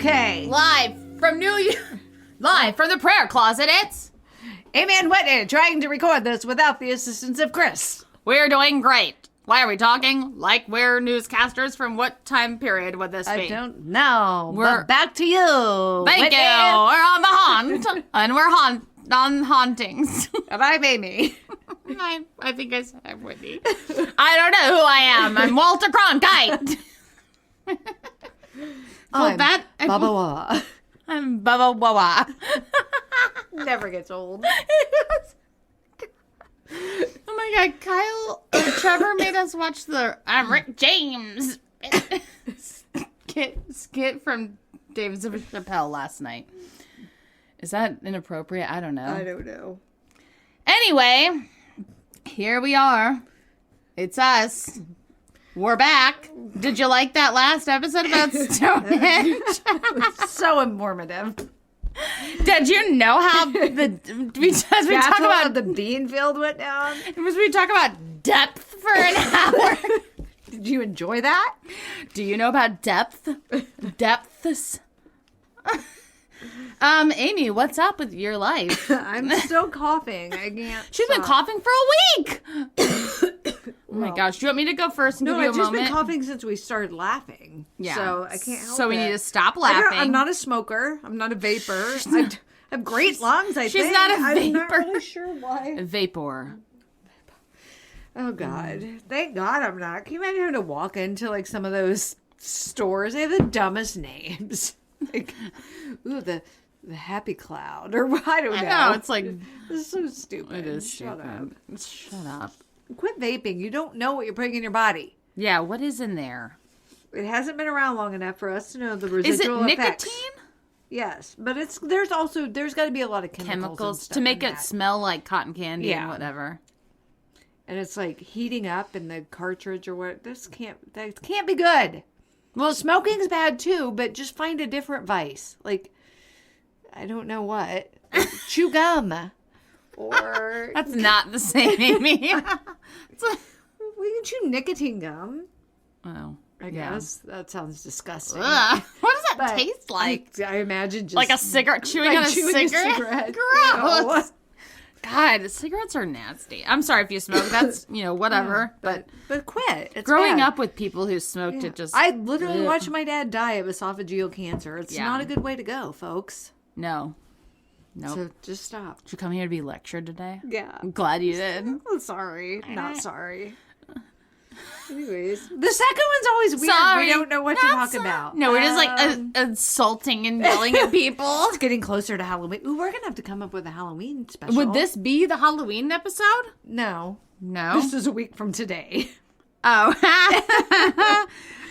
Okay. Live from the prayer closet, it's Amy and Whitney trying to record this without the assistance of Chris. We're doing great. Why are we talking like we're newscasters? From what time period would this be? I don't know. We're but back to you. Thank Whitney. you. We're on the hunt, and we're on hauntings. And I'm Amy. I think I said I'm Whitney. I don't know who I am. I'm Walter Cronkite. I'm Baba Wah. I'm Bubba Wawa. Never gets old. Oh my God, Trevor made us watch the Rick James skit from Dave Chappelle last night. Is that inappropriate? I don't know. I don't know. Anyway, here we are. It's us. We're back. Did you like that last episode about Stonehenge? So informative. Did you know how we talk about the bean field went down? We talk about depth for an hour. Did you enjoy that? Do you know about depth? Depths. Amy, what's up with your life? I'm still coughing. I can't. She's been coughing for a week. Oh my gosh. Do you want me to go first and give you a I've just moment? been coughing since we started laughing. Yeah. So I can't help it. So we need to stop laughing. I'm not a smoker. I'm not a vapor. I have great lungs, I think. She's not a vapor. I'm not really sure why. Vapor. Oh, God. Thank God I'm not. Can you imagine having to walk into, like, some of those stores? They have the dumbest names. Like, ooh, the Happy Cloud. Or I don't know. I know. It's like... It's so stupid. It is Shut stupid. up. Shut up. Quit vaping. You don't know what you're putting in your body. Yeah, what is in there? It hasn't been around long enough for us to know the residual Is it effects. nicotine? Yes, but there's got to be a lot of chemicals to make it smell like cotton candy and whatever. And it's like heating up in the cartridge or what. That can't be good. Well, smoking's bad too, but just find a different vice. Like, I don't know what. Like, chew gum. Or that's not the same, Amy. we can chew nicotine gum. Oh, I guess that sounds disgusting. Ugh. What does that taste like? I imagine just like a cigarette, chewing on a cigarette. Gross. What? God, cigarettes are nasty. I'm sorry if you smoke. That's whatever. But quit. It's growing bad. up with people who smoked it just. I literally watched my dad die of esophageal cancer. It's not a good way to go, folks. No. Nope. So just stop. Did you come here to be lectured today? Yeah. I'm glad you did. I'm sorry. Not sorry. Anyways. The second one's always weird. Sorry. We don't know what to talk about. No, we're just like insulting and yelling at people. It's getting closer to Halloween. Ooh, we're going to have to come up with a Halloween special. Would this be the Halloween episode? No. No? This is a week from today. Oh.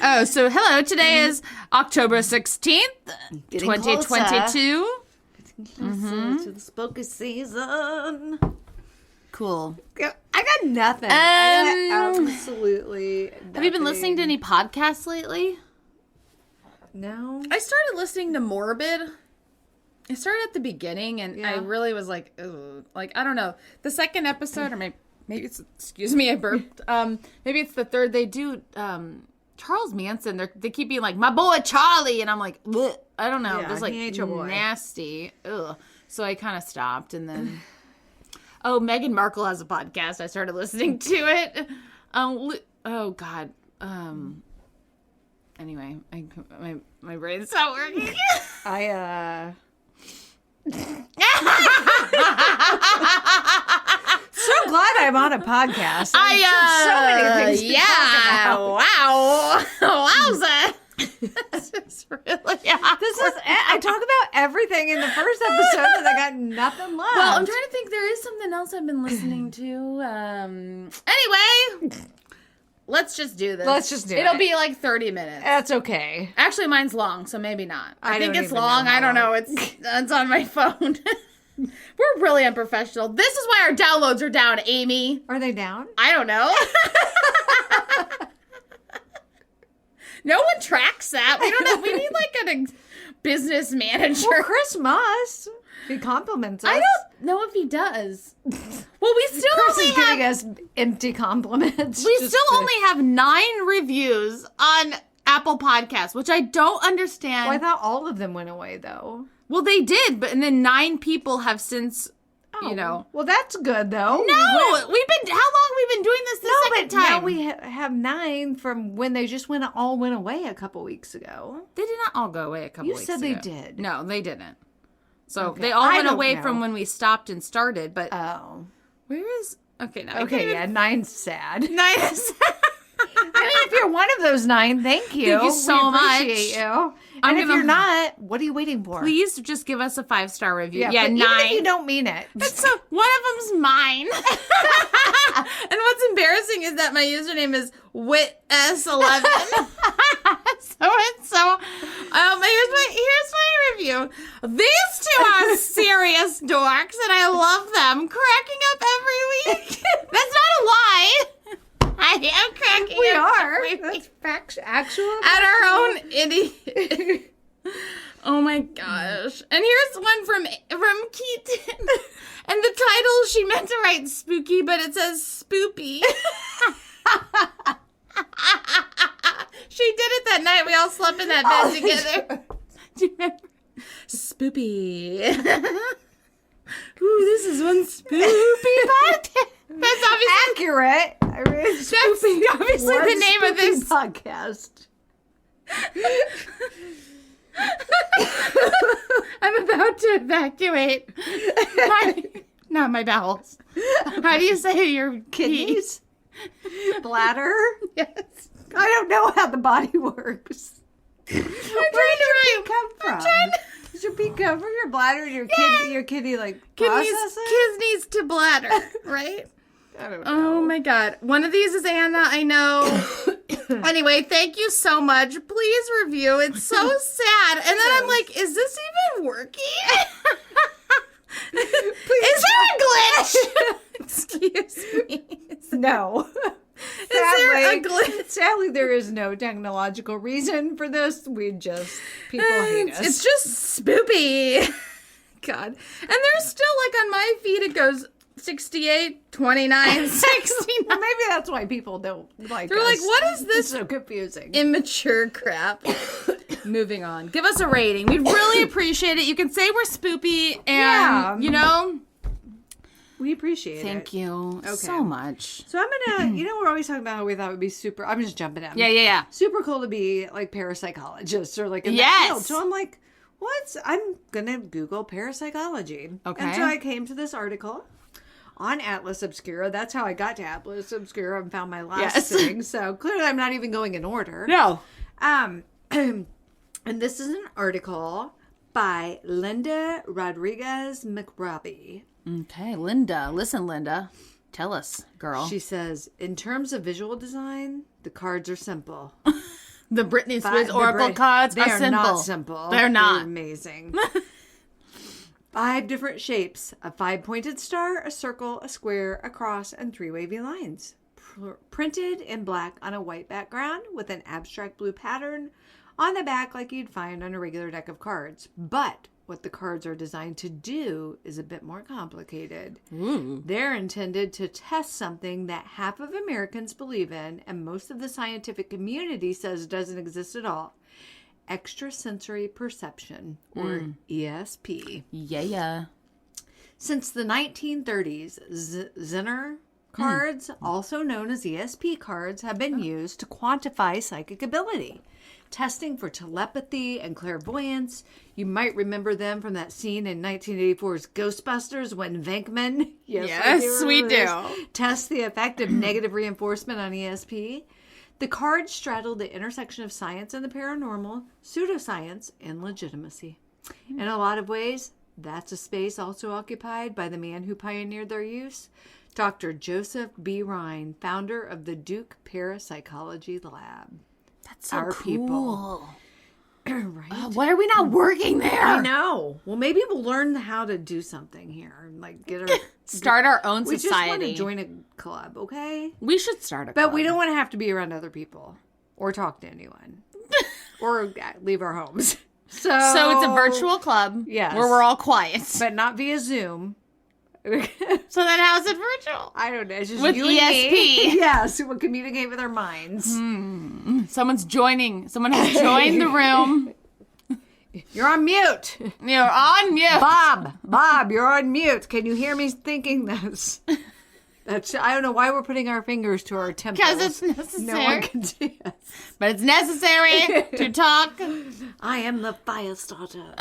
Oh, so hello. Today is October 16th, 2022. To the spooky season. Cool. I got nothing. I got absolutely nothing. Have you been listening to any podcasts lately? No. I started listening to Morbid. I started at the beginning, and I really was like, ugh. Like, I don't know. The second episode, or maybe it's, excuse me, I burped. Maybe it's the third. They do Charles Manson. They keep being like, my boy Charlie, and I'm like, ugh. I don't know. Yeah, Just like nasty. Ugh. So I kind of stopped, and then Meghan Markle has a podcast. I started listening to it. Oh God. Anyway, my brain's not working. So glad I'm on a podcast. So many things to talk about. Wow. Wowza. This is really I talk about everything in the first episode and I got nothing left. Well, I'm trying to think. There is something else I've been listening to. Anyway, let's just do this. Let's just do it. It'll be like 30 minutes. That's okay. Actually, mine's long, so maybe not. I think don't it's even long. know I don't know. It's on my phone. We're really unprofessional. This is why our downloads are down, Amy. Are they down? I don't know. No one tracks that. We don't know. We need like a business manager. Well, Chris must. He compliments us. I don't know if he does. Well, we still Chris only is giving us empty compliments. We still only have 9 reviews on Apple Podcasts, which I don't understand. Well, I thought all of them went away, though. Well, they did, and then 9 people have since, you know. Well, that's good, though. No, how long have we been doing this second time? Now we have 9 from when they just all went away a couple weeks ago. They did not all go away a couple weeks ago. You said they did. No, they didn't. So they all went away from when we stopped and started, but... Oh. Where is... Okay, now Okay, 9's sad. 9 is sad. I mean, if you're one of those 9, thank you. Thank you so much. We appreciate you. And if you're not, what are you waiting for? Please just give us a 5-star review. Yeah, 9. Even if you don't mean it. One of them's mine. And what's embarrassing is that my username is WhitS11. Here's my review. These 2 are serious dorks, and I love them. Cracking up every week. That's not a lie. I am cracking We up are. every week. That's actual. At our own idiot. Oh my gosh. And here's one from Keaton. And the title, she meant to write spooky, but it says spoopy. She did it that night. We all slept in that bed together. Do you remember? Spoopy. Ooh, this is one spoopy podcast. That's obviously accurate. I mean, that's obviously the name of this podcast. I'm about to evacuate my bowels. How do you say your Kidneys? Bladder? Yes. I don't know how the body works. Where did your pee come from? Does your pee come from your bladder and your kidney process it? Kidneys to bladder, right? I don't know. Oh my God. One of these is Anna, I know. Anyway, thank you so much. Please review. It's so sad. And then I'm like, is this even working? Is there a glitch? Excuse me. No. Is there a glitch? Sadly, there is no technological reason for this. People hate us. It's just spoopy. God. And there's still, on my feed, it goes 68, 29, 69. Well, maybe that's why people don't like They're us. like, what is this? It's so confusing. Immature crap. Moving on. Give us a rating. We'd really appreciate it. You can say we're spoopy and, we appreciate it. Thank you so much. So I'm going to, we're always talking about how we thought it would be super, I'm just jumping in. Yeah. Super cool to be parapsychologists or in yes. that field. So I'm like, I'm going to Google parapsychology. Okay. And so I came to this article on Atlas Obscura. That's how I got to Atlas Obscura and found my last thing. So clearly I'm not even going in order. No. And this is an article by Linda Rodriguez McRobbie. Okay, Linda. Listen, Linda. Tell us, girl. She says, in terms of visual design, the cards are simple. The Britney Spears Oracle cards are simple. Not simple. They're not. They're amazing. 5 different shapes: a 5-pointed star, a circle, a square, a cross, and 3 wavy lines. Printed in black on a white background with an abstract blue pattern on the back like you'd find on a regular deck of cards. But what the cards are designed to do is a bit more complicated. They're intended to test something that half of Americans believe in and most of the scientific community says doesn't exist at all. Extrasensory perception, or ESP. Yeah. Since the 1930s, Zener cards, also known as ESP cards, have been used to quantify psychic ability. Testing for telepathy and clairvoyance. You might remember them from that scene in 1984's Ghostbusters when Venkman, yes we do, tests the effect of negative reinforcement on ESP. The cards straddle the intersection of science and the paranormal, pseudoscience, and legitimacy. In a lot of ways, that's a space also occupied by the man who pioneered their use, Dr. Joseph B. Rhine, founder of the Duke Parapsychology Lab. That's so Our cool. People. Right? Why are we not working there? I know. Well, maybe we'll learn how to do something here. Get our start our own society. We just want to join a club, okay? We should start a club. But we don't want to have to be around other people or talk to anyone or leave our homes. So it's a virtual club where we're all quiet. But not via Zoom. So then how's it virtual? I don't know. It's just with you ESP. And me. Yes, we'll communicate with our minds. Someone's joining. Someone has joined the room. You're on mute. You're on mute. Bob, you're on mute. Can you hear me thinking this? I don't know why we're putting our fingers to our temples. Because it's necessary. No one can see us. But it's necessary to talk. I am the fire starter.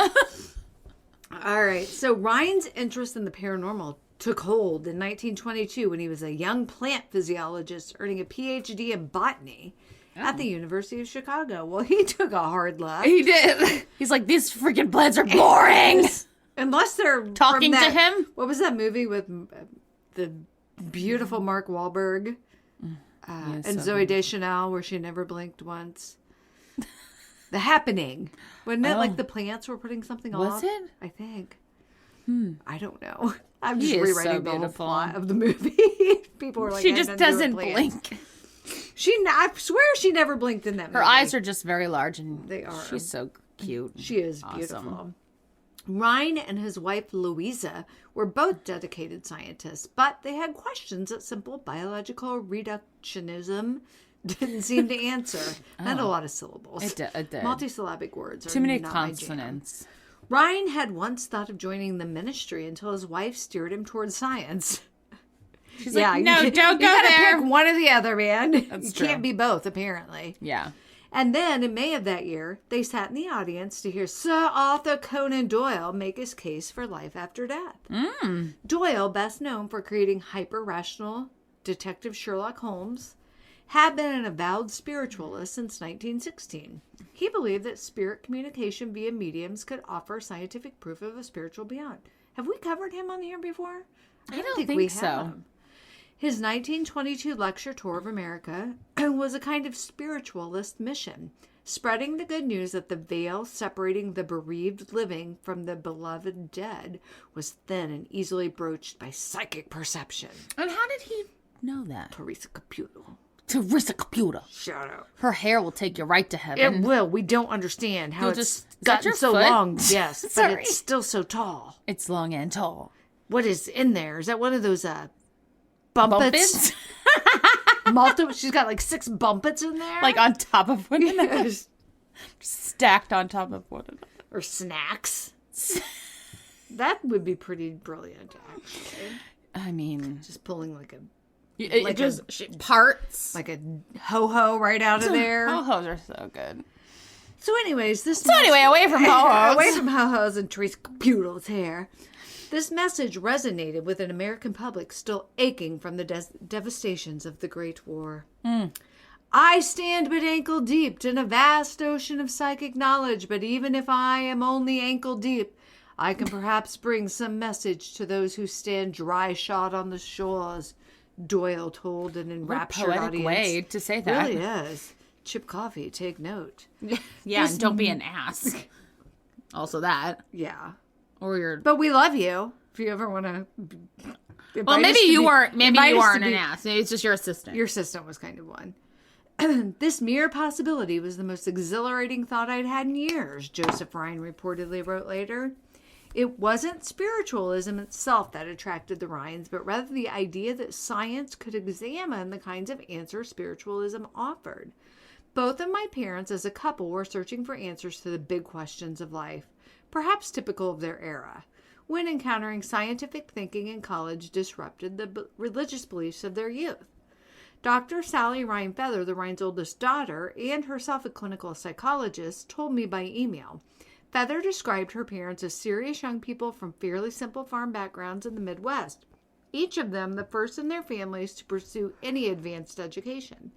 All right. So Rhine's interest in the paranormal took hold in 1922 when he was a young plant physiologist earning a PhD in botany at the University of Chicago. Well, he took a hard left. He did. He's like, these freaking plants are boring. Unless they're talking to him. What was that movie with the beautiful Mark Wahlberg and Zooey Deschanel where she never blinked once? The Happening. Wasn't it like the plants were putting something off? Was it? I think. I don't know. I'm just He is rewriting so the whole beautiful. plot of the movie. People were like, She just doesn't blink. I swear she never blinked in that movie. Her eyes are just very large, and They are. she's so cute. She is beautiful. Rhine and his wife Louisa were both dedicated scientists, but they had questions that simple biological reductionism didn't seem to answer. Not a lot of syllables. It did. Multisyllabic words are Too many not my jam. consonants. Rhine had once thought of joining the ministry until his wife steered him towards science. She's like, no, don't go you gotta there. pick one or the other, man. You true. can't be both, apparently. Yeah. And then, in May of that year, they sat in the audience to hear Sir Arthur Conan Doyle make his case for life after death. Doyle, best known for creating hyper-rational Detective Sherlock Holmes, had been an avowed spiritualist since 1916. He believed that spirit communication via mediums could offer scientific proof of a spiritual beyond. Have we covered him on here before? I don't think we so. have. His 1922 lecture tour of America was a kind of spiritualist mission, spreading the good news that the veil separating the bereaved living from the beloved dead was thin and easily broached by psychic perception. And how did he know that? Teresa Caputo. Teresa Computer. Shout out. Her hair will take you right to heaven. It will. We don't understand how You'll it's just- is that gotten your so foot? long. Yes, but Sorry. it's still so tall. It's long and tall. What is in there? Is that one of those bumpets? Bumpets? She's got like 6 bumpets in there. Like on top of one another. Yes. Stacked on top of one another. Or snacks. That would be pretty brilliant, actually. I mean, Just pulling like it just parts. a ho-ho right out of there. Ho-hos are so good. So anyways, away from ho-hos. away from ho-hos and Teresa Caputo's hair. This message resonated with an American public still aching from the devastations of the Great War. I stand but ankle deep in a vast ocean of psychic knowledge, but even if I am only ankle deep, I can perhaps bring some message to those who stand dry-shod on the shores, Doyle told an enraptured What a poetic audience. way to say that. Really is. Chip Coffee, take note. Yeah, and don't be an ass. Also that. Yeah. Or you're... But we love you. If you ever want to... Well, maybe you weren't an ass. Maybe it's just your assistant. Your assistant was kind of one. This mere possibility was the most exhilarating thought I'd had in years, Joseph Rhine reportedly wrote later. It wasn't spiritualism itself that attracted the Rhines, but rather the idea that science could examine the kinds of answers spiritualism offered. Both of my parents as a couple were searching for answers to the big questions of life, perhaps typical of their era, when encountering scientific thinking in college disrupted the religious beliefs of their youth. Dr. Sally Rhine Feather, the Rhine's oldest daughter, and herself a clinical psychologist, told me by email. Feather described her parents as serious young people from fairly simple farm backgrounds in the Midwest, each of them the first in their families to pursue any advanced education.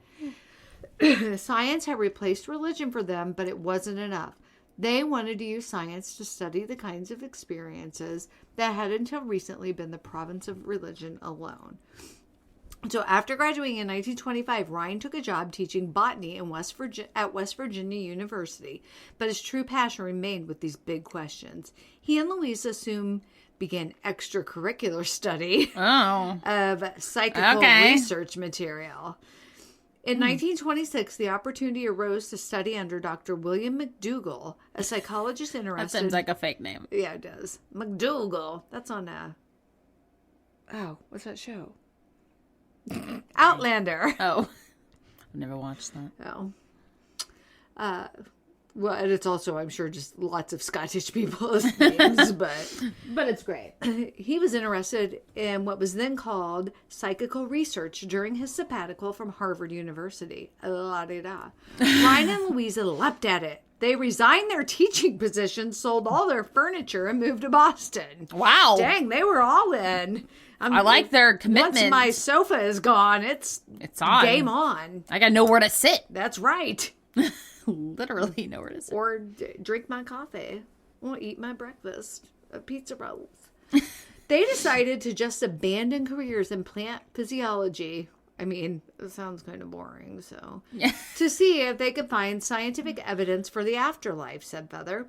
Science had replaced religion for them, but it wasn't enough. They wanted to use science to study the kinds of experiences that had until recently been the province of religion alone. So after graduating in 1925, Rhine took a job teaching botany at West Virginia University, but his true passion remained with these big questions. He and Louisa soon began extracurricular study of psychical research material. In 1926, the opportunity arose to study under Dr. William McDougall, a psychologist interested... That sounds like a fake name. Yeah, it does. McDougall. That's on what's that show? Outlander. Oh. I've never watched that. Oh. Well, and it's also, I'm sure, just lots of Scottish people's names, but it's great. he was interested in what was then called psychical research during his sabbatical from Harvard University. La-di-da. Rhine and Louisa leapt at it. They resigned their teaching positions, sold all their furniture, and moved to Boston. Wow. Dang, they were all in. I like their commitment. Once my sofa is gone, it's on. Game on. I got nowhere to sit. That's right. Literally nowhere to sit. Or drink my coffee. Or eat my breakfast. Pizza rolls. They decided to just abandon careers in plant physiology. I mean, it sounds kind of boring, so. To see if they could find scientific evidence for the afterlife, said Feather.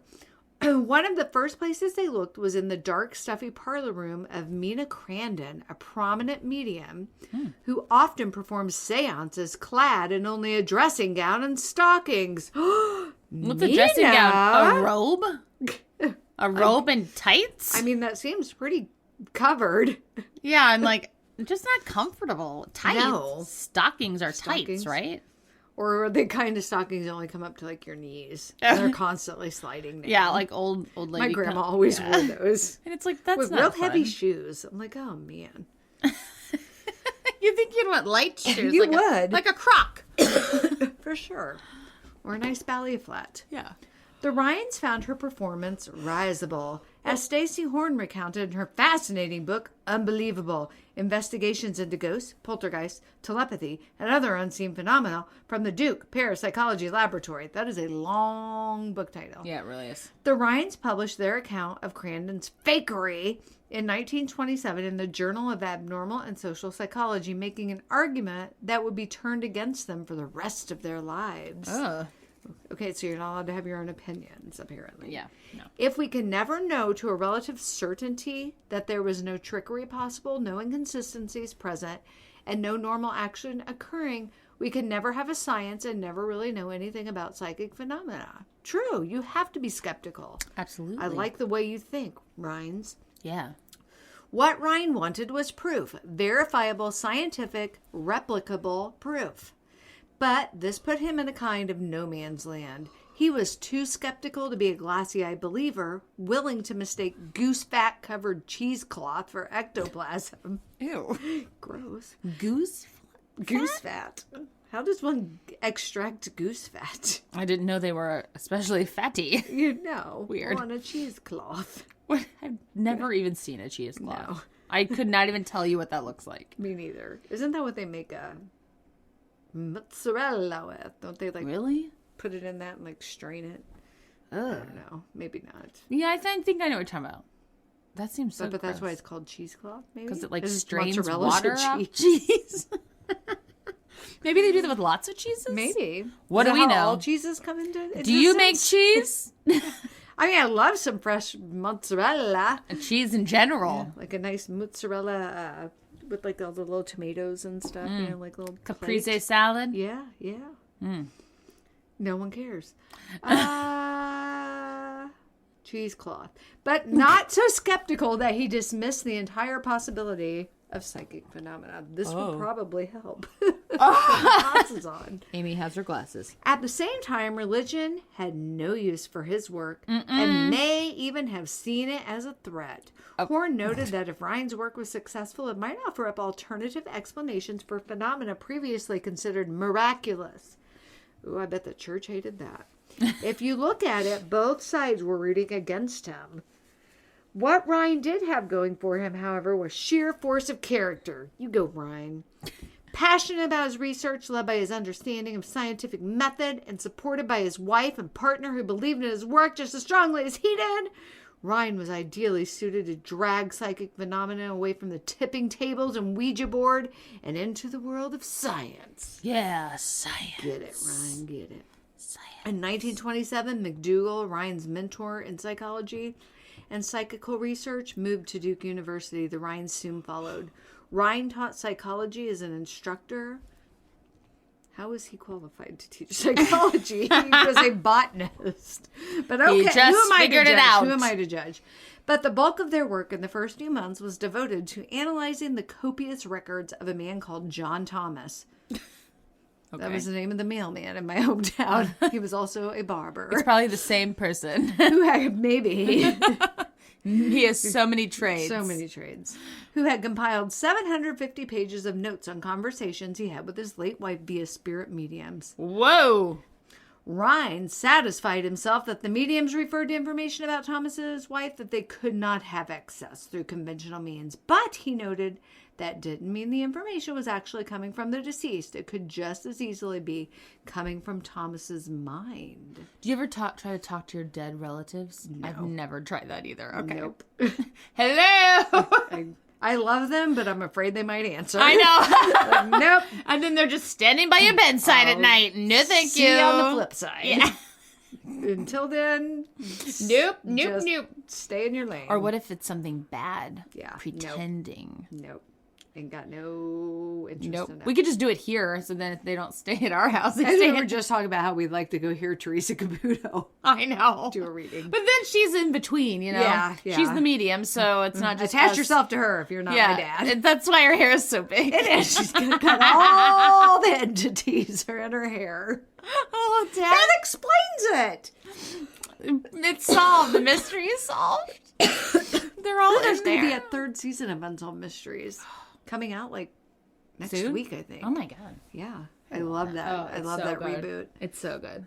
One of the first places they looked was in the dark, stuffy parlor room of Mina Crandon, a prominent medium who often performs seances clad in only a dressing gown and stockings. What's a dressing gown? A robe? A robe and tights? I mean, that seems pretty covered. Yeah, I'm like, just not comfortable. Tights. No. Stockings are tights, right? Or the kind of stockings that only come up to like your knees. They're constantly sliding down. Yeah, like old lady. My grandma always wore those. And it's like, that's with not real fun. heavy shoes. I'm like, oh man. You think you'd want light shoes? You like would. like a croc. For sure. Or a nice ballet flat. Yeah. The Rhines found her performance risible, as Stacey Horn recounted in her fascinating book, Unbelievable, Investigations into Ghosts, Poltergeists, Telepathy, and Other Unseen Phenomena from the Duke Parapsychology Laboratory. That is a long book title. Yeah, it really is. The Rhines published their account of Crandon's fakery in 1927 in the Journal of Abnormal and Social Psychology, making an argument that would be turned against them for the rest of their lives. Okay, so you're not allowed to have your own opinions, apparently. Yeah, no. If we can never know to a relative certainty that there was no trickery possible, no inconsistencies present, and no normal action occurring, we can never have a science and never really know anything about psychic phenomena. True, you have to be skeptical. Absolutely. I like the way you think, Rhines. Yeah. What Rhine wanted was proof. Verifiable, scientific, replicable proof. But this put him in a kind of no man's land. He was too skeptical to be a glassy-eyed believer, willing to mistake goose fat-covered cheesecloth for ectoplasm. Ew. Gross. Goose fat? How does one extract goose fat? I didn't know they were especially fatty. You know. Weird. On a cheesecloth. What? I've never even seen a cheesecloth. No. I could not even tell you what that looks like. Me neither. Isn't that what they make a mozzarella with? Don't they like really put it in that and like strain it? I don't know. Maybe not. Yeah, I think I know what you're talking about. That seems so But that's why gross. it's called cheesecloth, maybe? Because it like Is strains mozzarella water cheese? off cheese. Maybe they do that with lots of cheeses? Maybe. What Is do that we how know? all cheeses come into Do you make existence? cheese? I mean, I love some fresh mozzarella. And cheese in general. Like a nice mozzarella with like all the little tomatoes and stuff, you know, like little Caprese plate. salad? Yeah. No one cares. Cheesecloth. But not so skeptical that he dismissed the entire possibility of psychic phenomena. This would probably help. Glasses on. Amy has her glasses. At the same time, religion had no use for his work and may even have seen it as a threat. Horn noted that if Rhine's work was successful, it might offer up alternative explanations for phenomena previously considered miraculous. Ooh, I bet the church hated that. If you look at it, both sides were rooting against him. What Rhine did have going for him, however, was sheer force of character. You go, Rhine. Passionate about his research, led by his understanding of scientific method, and supported by his wife and partner who believed in his work just as strongly as he did, Rhine was ideally suited to drag psychic phenomena away from the tipping tables and Ouija board and into the world of science. Yeah, science. Get it, Rhine, get it. Science. In 1927, McDougall, Rhine's mentor in psychology and psychical research, moved to Duke University. The Rhines soon followed. Rhine taught psychology as an instructor. How was he qualified to teach psychology? He was a botanist. But okay, He just who am I to figured it judge? out. Who am I to judge? But the bulk of their work in the first few months was devoted to analyzing the copious records of a man called John Thomas. Okay. That was the name of the mailman in my hometown. He was also a barber. It's probably the same person. Who had, maybe. He has so many trades. So many trades. Who had compiled 750 pages of notes on conversations he had with his late wife via spirit mediums. Whoa! Rhine satisfied himself that the mediums referred to information about Thomas's wife that they could not have access through conventional means. But he noted that didn't mean the information was actually coming from the deceased. It could just as easily be coming from Thomas's mind. Do you ever try to talk to your dead relatives? No. I've never tried that either. Okay. Nope. Hello! I love them, but I'm afraid they might answer. I know. Like, nope. And then they're just standing by your bedside at night. No, thank See you. you on the flip side. Yeah. Until then, Nope. Stay in your lane. Or what if it's something bad? Yeah. Pretending. Nope. Ain't got no interest in that. We could just do it here, so then if they don't stay at our house, they I stay think we at... were just talking about how we'd like to go hear Teresa Caputo I know. do a reading. But then she's in between, you know? Yeah. She's the medium, so it's not just Attach us. yourself to her if you're not my dad. and that's why her hair is so big. It is. She's going to cut all the entities are in her hair. Oh, Dad. That explains it. It's solved. The mystery is solved. They're all There's in going to be there. a third season of Unsolved Mysteries coming out like next Soon? week, I think. Oh, my God. Yeah. I love that. Oh, I it's love so that good. reboot. It's so good.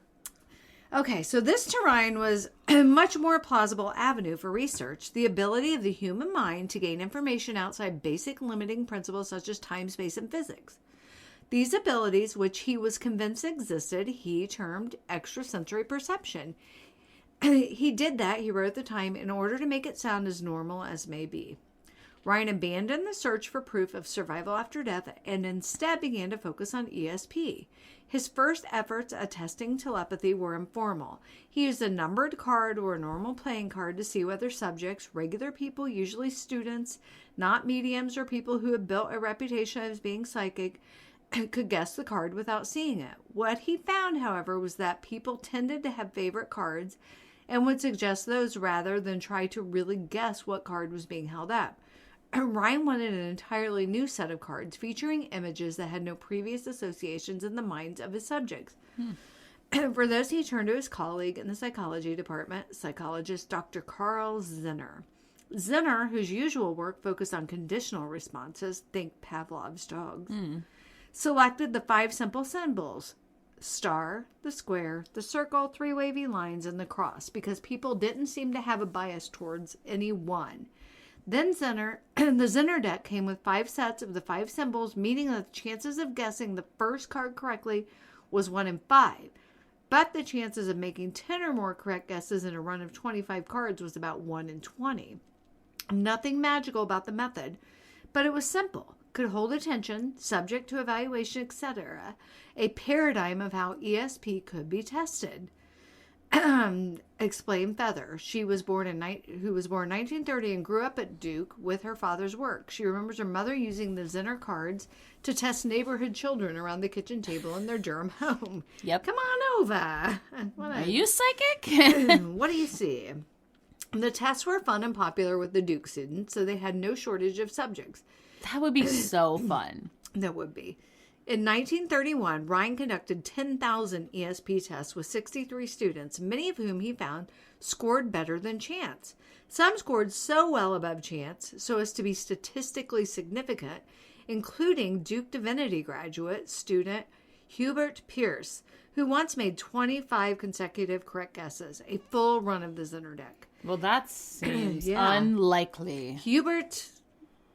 Okay, so this to Rhine was a much more plausible avenue for research. The ability of the human mind to gain information outside basic limiting principles such as time, space, and physics. These abilities, which he was convinced existed, he termed extrasensory perception. He did that, he wrote at the time, in order to make it sound as normal as may be. Rhine abandoned the search for proof of survival after death and instead began to focus on ESP. His first efforts at testing telepathy were informal. He used a numbered card or a normal playing card to see whether subjects, regular people, usually students, not mediums or people who had built a reputation as being psychic, could guess the card without seeing it. What he found, however, was that people tended to have favorite cards and would suggest those rather than try to really guess what card was being held up. Rhine wanted an entirely new set of cards featuring images that had no previous associations in the minds of his subjects. For this, he turned to his colleague in the psychology department, psychologist Dr. Carl Zinner. Zinner, whose usual work focused on conditional responses, think Pavlov's dogs, selected the 5 simple symbols: star, the square, the circle, 3 wavy lines, and the cross, because people didn't seem to have a bias towards any one. Then the Zinner deck came with 5 sets of the 5 symbols, meaning that the chances of guessing the first card correctly was 1 in 5. But the chances of making 10 or more correct guesses in a run of 25 cards was about 1 in 20. Nothing magical about the method, but it was simple. Could hold attention, subject to evaluation, etc. A paradigm of how ESP could be tested. Explained Feather. Who was born in 1930 and grew up at Duke with her father's work. She remembers her mother using the Zinner cards to test neighborhood children around the kitchen table in their Durham home. Yep. Come on over. Are you psychic? What do you see? The tests were fun and popular with the Duke students, so they had no shortage of subjects. That would be so fun. That would be. In 1931, Rhine conducted 10,000 ESP tests with 63 students, many of whom he found scored better than chance. Some scored so well above chance so as to be statistically significant, including Duke Divinity graduate student Hubert Pierce, who once made 25 consecutive correct guesses, a full run of the Zinner deck. Well, that seems Yeah. unlikely. Hubert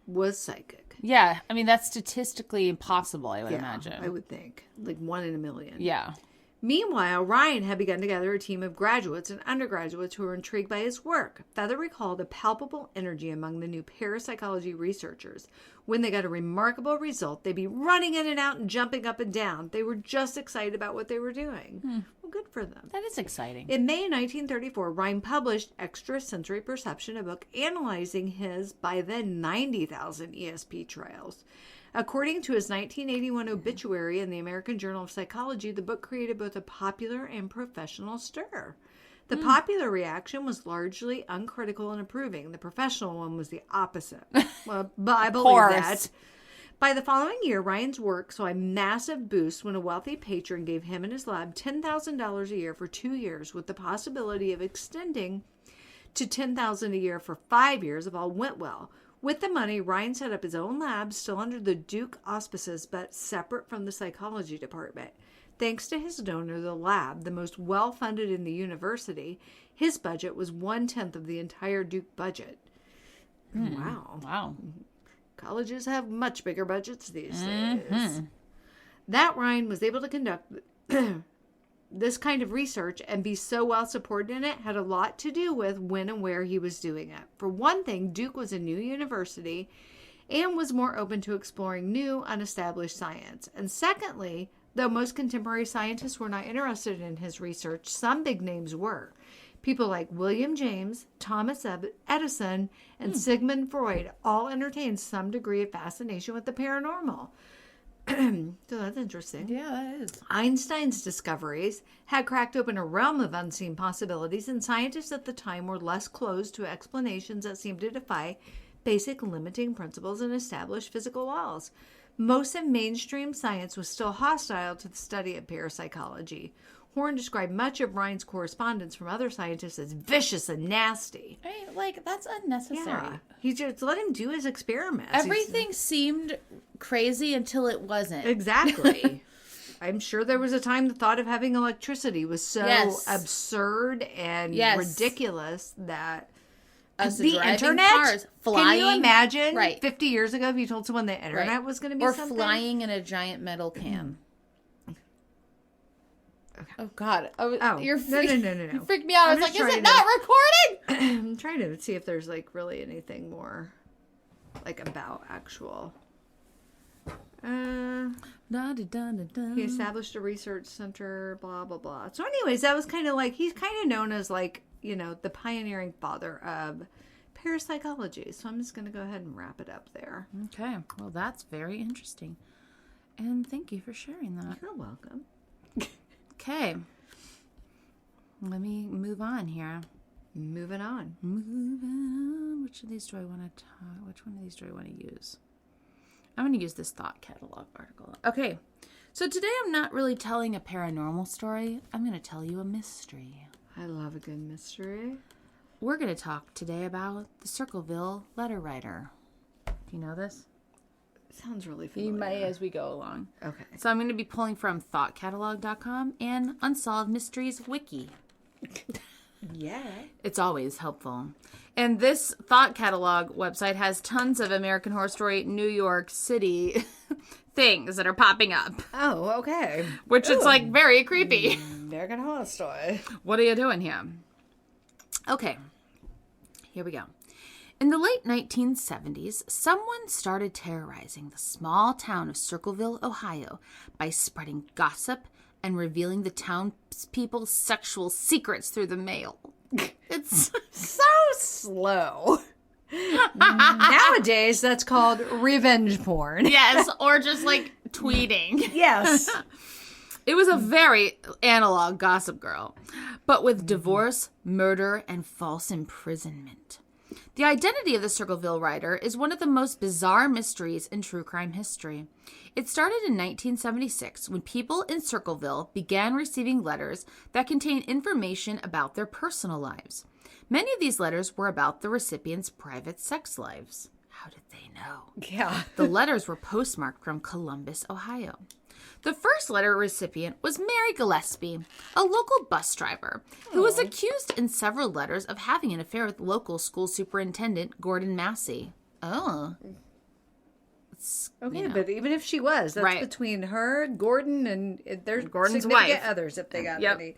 was psychic. Yeah, I mean, that's statistically impossible, I would imagine. I would think. Like 1 in a million. Yeah. Meanwhile, Rhine had begun to gather a team of graduates and undergraduates who were intrigued by his work. Feather recalled a palpable energy among the new parapsychology researchers. When they got a remarkable result, they'd be running in and out and jumping up and down. They were just excited about what they were doing. Well, good for them. That is exciting. In May 1934, Rhine published Extrasensory Perception, a book analyzing his, by then, 90,000 ESP trials. According to his 1981 obituary in the American Journal of Psychology, the book created both a popular and professional stir. The popular reaction was largely uncritical and approving. The professional one was the opposite. Well, I believe that. By the following year, Ryan's work saw a massive boost when a wealthy patron gave him and his lab $10,000 a year for 2 years, with the possibility of extending to $10,000 a year for 5 years if all went well. With the money, Ryan set up his own lab, still under the Duke auspices, but separate from the psychology department. Thanks to his donor, the lab, the most well-funded in the university, his budget was 1/10 of the entire Duke budget. Wow. Colleges have much bigger budgets these days. That Ryan was able to conduct this kind of research and be so well supported in it had a lot to do with when and where he was doing it. For one thing, Duke was a new university and was more open to exploring new, unestablished science. And secondly, though most contemporary scientists were not interested in his research, some big names were. People like William James, Thomas Edison, and Sigmund Freud all entertained some degree of fascination with the paranormal. So that's interesting. Yeah, that is. Einstein's discoveries had cracked open a realm of unseen possibilities, and scientists at the time were less closed to explanations that seemed to defy basic limiting principles and established physical laws. Most of mainstream science was still hostile to the study of parapsychology. Horn described much of Ryan's correspondence from other scientists as vicious and nasty. That's unnecessary. Yeah. He just let him do his experiments. Everything seemed crazy until it wasn't. Exactly. I'm sure there was a time the thought of having electricity was so absurd and ridiculous that the internet, cars, flying, can you imagine 50 years ago if you told someone the internet was going to be or something? flying in a giant metal can. Okay. Oh God! No. You freaked me out. I was like, "Is it not recording?" I'm trying to see if there's like really anything more, like about actual. He established a research center. Blah blah blah. So, anyways, that was kind of like he's kind of known as like the pioneering father of parapsychology. So I'm just going to go ahead and wrap it up there. Okay. Well, that's very interesting, and thank you for sharing that. You're welcome. Okay. Let me move on here. Moving on. Which of these do I want to talk? Which one of these do I want to use? I'm going to use this thought catalog article. Okay. So today I'm not really telling a paranormal story. I'm going to tell you a mystery. I love a good mystery. We're going to talk today about the Circleville letter writer. Do you know this? Sounds really familiar. You may as we go along. Okay. So I'm going to be pulling from thoughtcatalog.com and Unsolved Mysteries Wiki. Yeah. It's always helpful. And this Thought Catalog website has tons of American Horror Story New York City things that are popping up. Oh, okay. Which is like very creepy. American Horror Story. What are you doing here? Okay. Here we go. In the late 1970s, someone started terrorizing the small town of Circleville, Ohio, by spreading gossip and revealing the townspeople's sexual secrets through the mail. It's so slow. Nowadays, that's called revenge porn. Yes, or just like tweeting. Yes. It was a very analog Gossip Girl, but with divorce, murder, and false imprisonment. The identity of the Circleville writer is one of the most bizarre mysteries in true crime history. It started in 1976 when people in Circleville began receiving letters that contained information about their personal lives. Many of these letters were about the recipients' private sex lives. How did they know? Yeah. The letters were postmarked from Columbus, Ohio. The first letter recipient was Mary Gillespie, a local bus driver, who was accused in several letters of having an affair with local school superintendent Gordon Massey. Oh. Okay, but even if she was, that's between her, Gordon, and there's Gordon's wife. Others if they got any.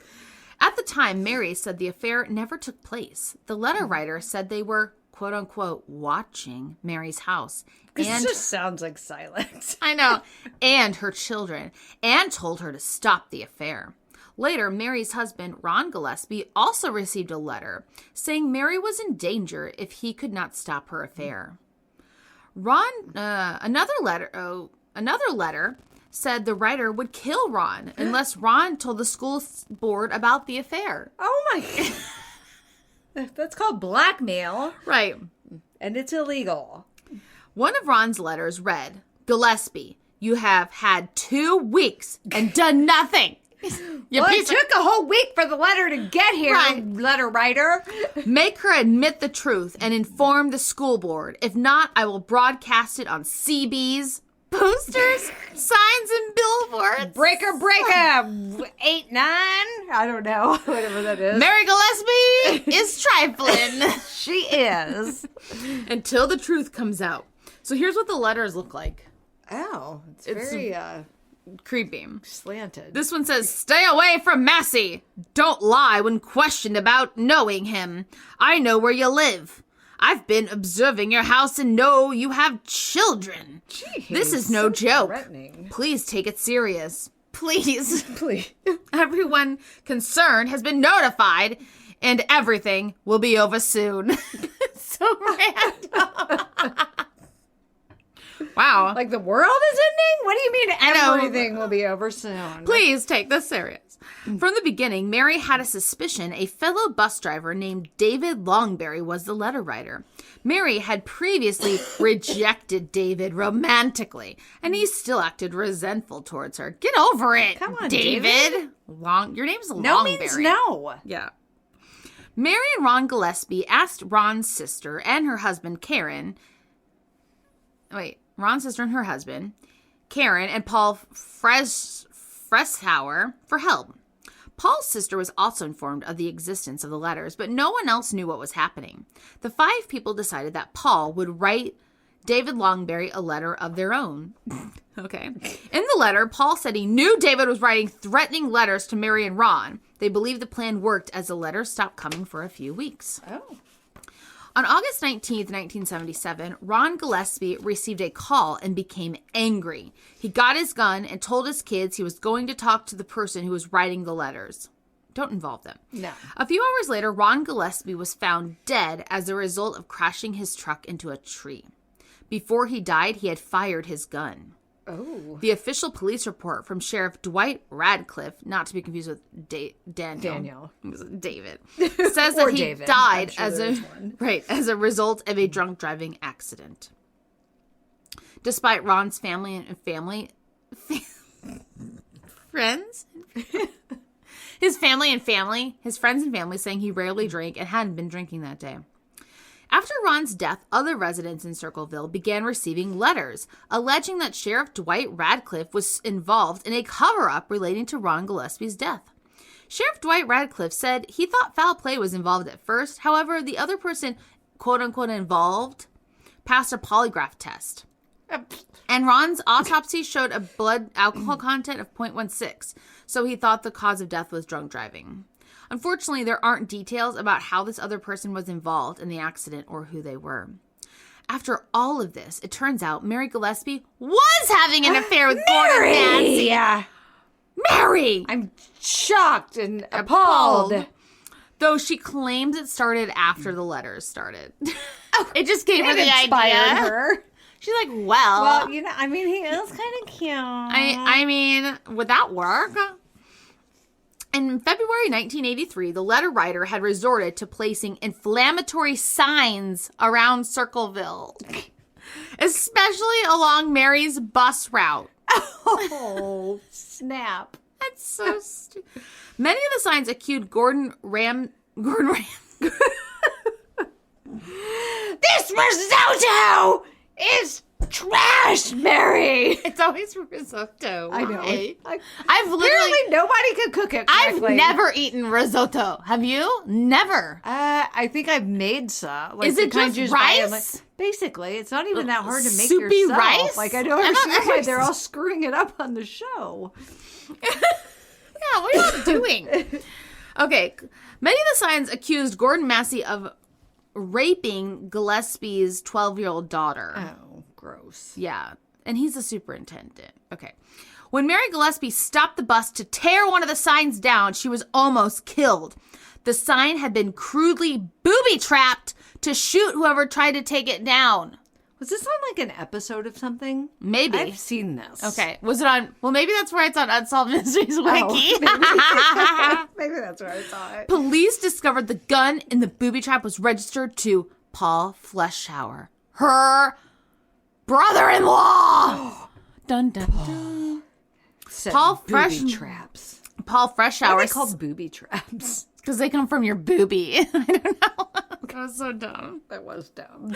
At the time, Mary said the affair never took place. The letter writer said they were, quote-unquote, watching Mary's house. This just sounds like silence. I know. And her children. And told her to stop the affair. Later, Mary's husband, Ron Gillespie, also received a letter saying Mary was in danger if he could not stop her affair. Another letter said the writer would kill Ron unless Ron told the school board about the affair. Oh my God. That's called blackmail. Right. And it's illegal. One of Ron's letters read, Gillespie, you have had 2 weeks and done nothing. Well, it took a whole week for the letter to get here, right. Letter writer. Make her admit the truth and inform the school board. If not, I will broadcast it on CBs, posters, signs, and billboards. Breaker, 8, 9. I don't know. Whatever that is. Mary Gillespie is trifling. She is. Until the truth comes out. So here's what the letters look like. Oh, it's very creepy. Slanted. This one says, stay away from Massey. Don't lie when questioned about knowing him. I know where you live. I've been observing your house and know you have children. Jeez, this is no joke. Threatening. Please take it serious. Please. Please. Everyone concerned has been notified and everything will be over soon. So random. Wow. Like the world is ending? What do you mean everything will be over soon? Please take this serious. From the beginning, Mary had a suspicion a fellow bus driver named David Longberry was the letter writer. Mary had previously rejected David romantically, and he still acted resentful towards her. Get over it. Come on, David. Your name's Longberry. No means no. Yeah. Mary and Ron Gillespie asked Ron's sister and her husband, Karen. Ron's sister and her husband, Karen, and Paul Fresshauer for help. Paul's sister was also informed of the existence of the letters, but no one else knew what was happening. The 5 people decided that Paul would write David Longberry a letter of their own. Okay. In the letter, Paul said he knew David was writing threatening letters to Mary and Ron. They believed the plan worked as the letters stopped coming for a few weeks. Oh. On August 19th, 1977, Ron Gillespie received a call and became angry. He got his gun and told his kids he was going to talk to the person who was writing the letters. Don't involve them. No. A few hours later, Ron Gillespie was found dead as a result of crashing his truck into a tree. Before he died, he had fired his gun. Oh. The official police report from Sheriff Dwight Radcliffe, not to be confused with Daniel. David, says that he David. died Sure as a result of a drunk driving accident. Despite Ron's family and friends, his friends and family saying he rarely drank and hadn't been drinking that day. After Ron's death, other residents in Circleville began receiving letters alleging that Sheriff Dwight Radcliffe was involved in a cover-up relating to Ron Gillespie's death. Sheriff Dwight Radcliffe said he thought foul play was involved at first. However, the other person, quote-unquote, involved, passed a polygraph test. And Ron's autopsy showed a blood alcohol content of 0.16, so he thought the cause of death was drunk driving. Unfortunately, there aren't details about how this other person was involved in the accident or who they were. After all of this, it turns out Mary Gillespie was having an affair with Gordon Massey. Mary! I'm shocked and appalled. Though she claims it started after the letters started. It just gave her the inspired idea. Her. She's like, well, he is kind of cute. I mean, would that work? In February 1983, the letter writer had resorted to placing inflammatory signs around Circleville, especially along Mary's bus route. Oh, snap. That's so stupid. Many of the signs accused Gordon Ram. This risotto is trash, Mary. It's always risotto. I know. I've literally apparently nobody could cook it correctly. I've never eaten risotto. Have you? Never. I think I've made some. Is it just rice? Basically, it's not even that hard to make soupy yourself. rice? Like I don't understand why they're all screwing it up on the show. Yeah, what are you doing? Okay, many of the signs accused Gordon Massey of raping Gillespie's 12-year-old daughter. Oh, gross. Yeah, and he's the superintendent. Okay. When Mary Gillespie stopped the bus to tear one of the signs down, she was almost killed. The sign had been crudely booby-trapped to shoot whoever tried to take it down. Was this on like an episode of something? Maybe. I've seen this. Okay. Was it on... Well, maybe that's where it's on Unsolved Mysteries Wiki. Maybe that's where I saw it. Police discovered the gun in the booby trap was registered to Paul Fresshauer, her brother-in-law. Dun, dun, dun. Paul booby traps. Paul Freshour. Why are they called booby traps? Because they come from your boobie. I don't know. That was so dumb. That was dumb.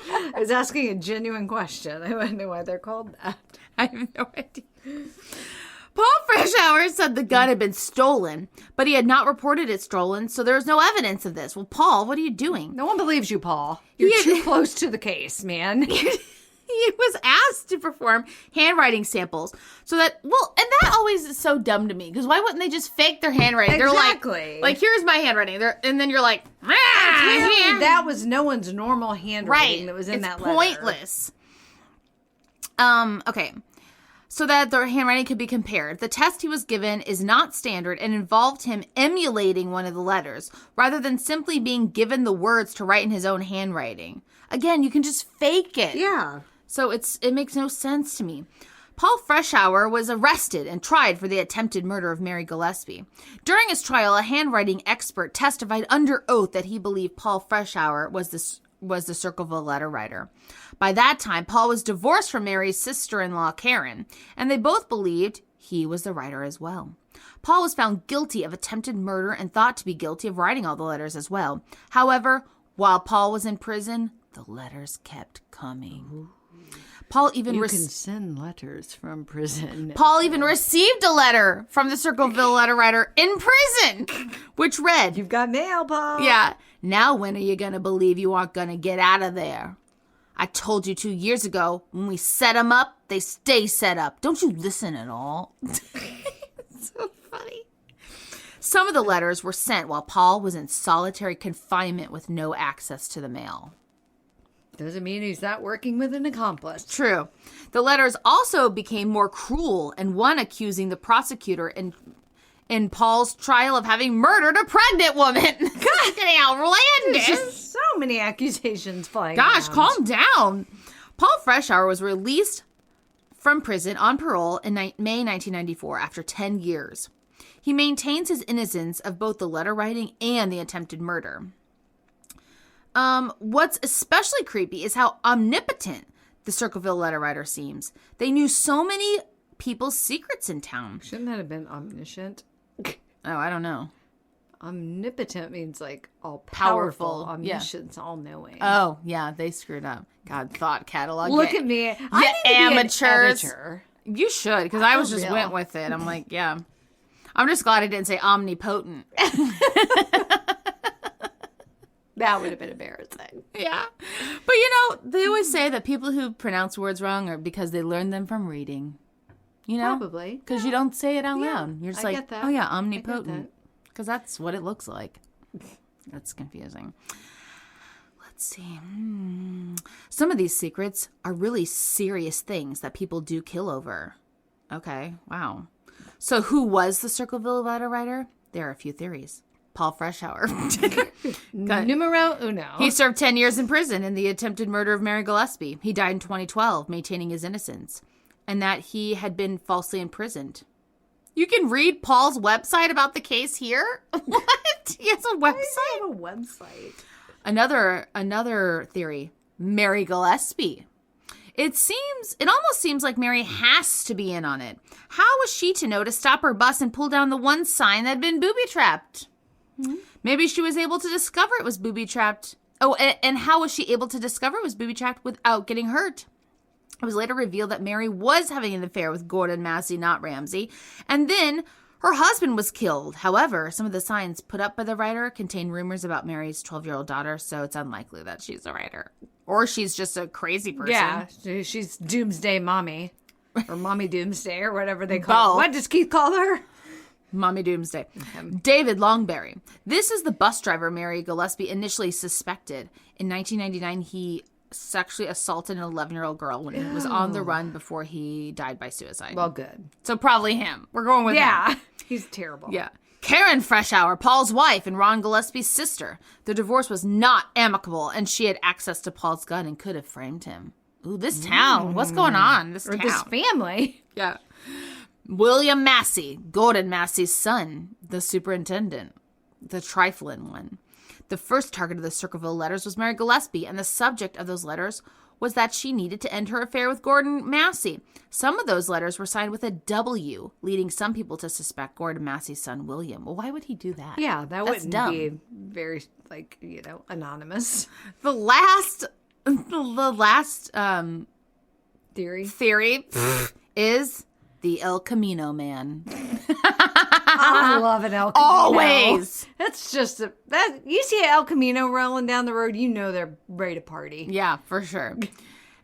I was asking a genuine question. I want to know why they're called that. I have no idea. Paul Freshour said the gun had been stolen, but he had not reported it stolen, so there was no evidence of this. Well, Paul, what are you doing? No one believes you, Paul. You're too close to the case, man. He was asked to perform handwriting samples so that, well, and that always is so dumb to me, because why wouldn't they just fake their handwriting? Exactly. They're like here's my handwriting. And then you're like, that was no one's normal handwriting that was in that letter. Pointless. Okay. So that their handwriting could be compared. The test he was given is not standard and involved him emulating one of the letters, rather than simply being given the words to write in his own handwriting. Again, you can just fake it. Yeah. So it makes no sense to me. Paul Freshour was arrested and tried for the attempted murder of Mary Gillespie. During his trial, a handwriting expert testified under oath that he believed Paul Freshour was the Circleville letter writer. By that time, Paul was divorced from Mary's sister-in-law, Karen, and they both believed he was the writer as well. Paul was found guilty of attempted murder and thought to be guilty of writing all the letters as well. However, while Paul was in prison, the letters kept coming. Paul even can send letters from prison. Paul even received a letter from the Circleville letter writer in prison, which read, "You've got mail, Paul." Yeah. "Now when are you going to believe you aren't going to get out of there? I told you 2 years ago, when we set them up, they stay set up. Don't you listen at all?" It's so funny. Some of the letters were sent while Paul was in solitary confinement with no access to the mail. Doesn't mean he's not working with an accomplice. True. The letters also became more cruel, and one accusing the prosecutor in Paul's trial of having murdered a pregnant woman. God, getting outlandish. There's just so many accusations flying Gosh, around. calm down. Paul Freshour was released from prison on parole in May 1994 after 10 years. He maintains his innocence of both the letter writing and the attempted murder. What's especially creepy is how omnipotent the Circleville letter writer seems. They knew so many people's secrets in town. Shouldn't that have been omniscient? Oh, I don't know. Omnipotent means like all Powerful, powerful. Omniscient's all knowing. Oh, yeah, they screwed up. God, thought catalog. Look at me. I need to amateurs. be an editor. You should, because I was just went with it. I'm like, yeah. I'm just glad I didn't say omnipotent. That would have been embarrassing. Yeah. But, they always say that people who pronounce words wrong are because they learned them from reading. Probably. Because you don't say it out loud. You're just I like, get that. oh, yeah, omnipotent. Because that's what it looks like. That's confusing. Let's see. Some of these secrets are really serious things that people do kill over. Okay. Wow. So who was the Circleville letter writer? There are a few theories. Paul Freshour. Numero uno. He served 10 years in prison in the attempted murder of Mary Gillespie. He died in 2012, maintaining his innocence, and that he had been falsely imprisoned. You can read Paul's website about the case here. What? He has a website? Why does he have a website? Another theory. Mary Gillespie. It almost seems like Mary has to be in on it. How was she to know to stop her bus and pull down the one sign that had been booby-trapped? Maybe she was able to discover it was booby-trapped. Oh, and how was she able to discover it was booby-trapped without getting hurt? It was later revealed that Mary was having an affair with Gordon Massey, not Ramsey, and then her husband was killed. However, some of the signs put up by the writer contain rumors about Mary's 12-year-old daughter, so it's unlikely that she's a writer. Or she's just a crazy person. Yeah, she's Doomsday Mommy. Or Mommy Doomsday, or whatever they call her. What does Keith call her? Mommy Doomsday. Okay. David Longberry. This is the bus driver Mary Gillespie initially suspected. In 1999, he sexually assaulted an 11-year-old girl when he was on the run before he died by suicide. Well, good. So probably him. We're going with him. Yeah, he's terrible. Yeah. Karen Freshour, Paul's wife and Ron Gillespie's sister. The divorce was not amicable, and she had access to Paul's gun and could have framed him. Ooh, this town. What's going on? This family. Yeah. William Massey, Gordon Massey's son, the superintendent, the trifling one. The first target of the Circleville letters was Mary Gillespie, and the subject of those letters was that she needed to end her affair with Gordon Massey. Some of those letters were signed with a W, leading some people to suspect Gordon Massey's son, William. Well, why would he do that? Yeah, That's wouldn't dumb. be very, anonymous. The last theory is the El Camino Man. I love an El Camino. Always. That's just you see an El Camino rolling down the road, you know they're ready to party. Yeah, for sure.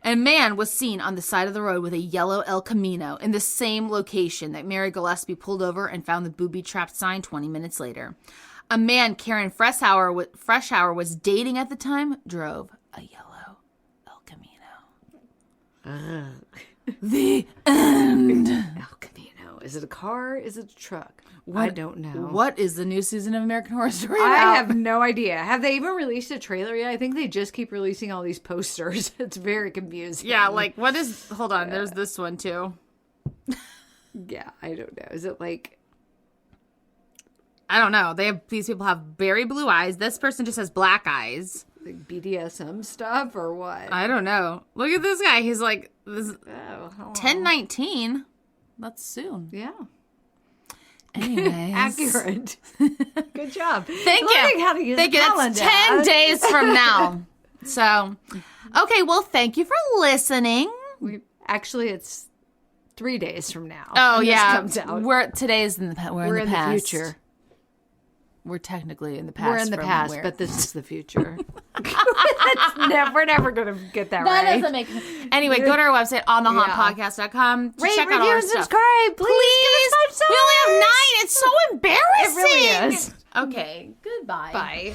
A man was seen on the side of the road with a yellow El Camino in the same location that Mary Gillespie pulled over and found the booby-trapped sign 20 minutes later. A man Karen Freshour was dating at the time drove a yellow El Camino. The end. El Camino. Is it a car? Is it a truck? I don't know. What is the new season of American Horror Story about? I have no idea. Have they even released a trailer yet? I think they just keep releasing all these posters. It's very confusing. Yeah, what is... Hold on, there's this one too. Yeah, I don't know. Is it like... I don't know. These people have very blue eyes. This person just has black eyes. Like BDSM stuff or what? I don't know. Look at this guy. He's like... This, 10/19. That's soon. Yeah. Anyways. Accurate. Good job. Thank you. Learning how to use a calendar. That's 10 days from now. So, okay. Well, thank you for listening. Actually, it's 3 days from now. Oh, when yeah. This comes out. We're in the past. The future. We're technically in the past. We're in the past, but this is the future. We're never going to get that right. That doesn't make sense. Anyway, go to our website, onthehauntpodcast.com. Rate, check out review, all our and stuff. subscribe. Please. Give us 5 stars. We only have 9. It's so embarrassing. It really is. Okay. Goodbye. Bye.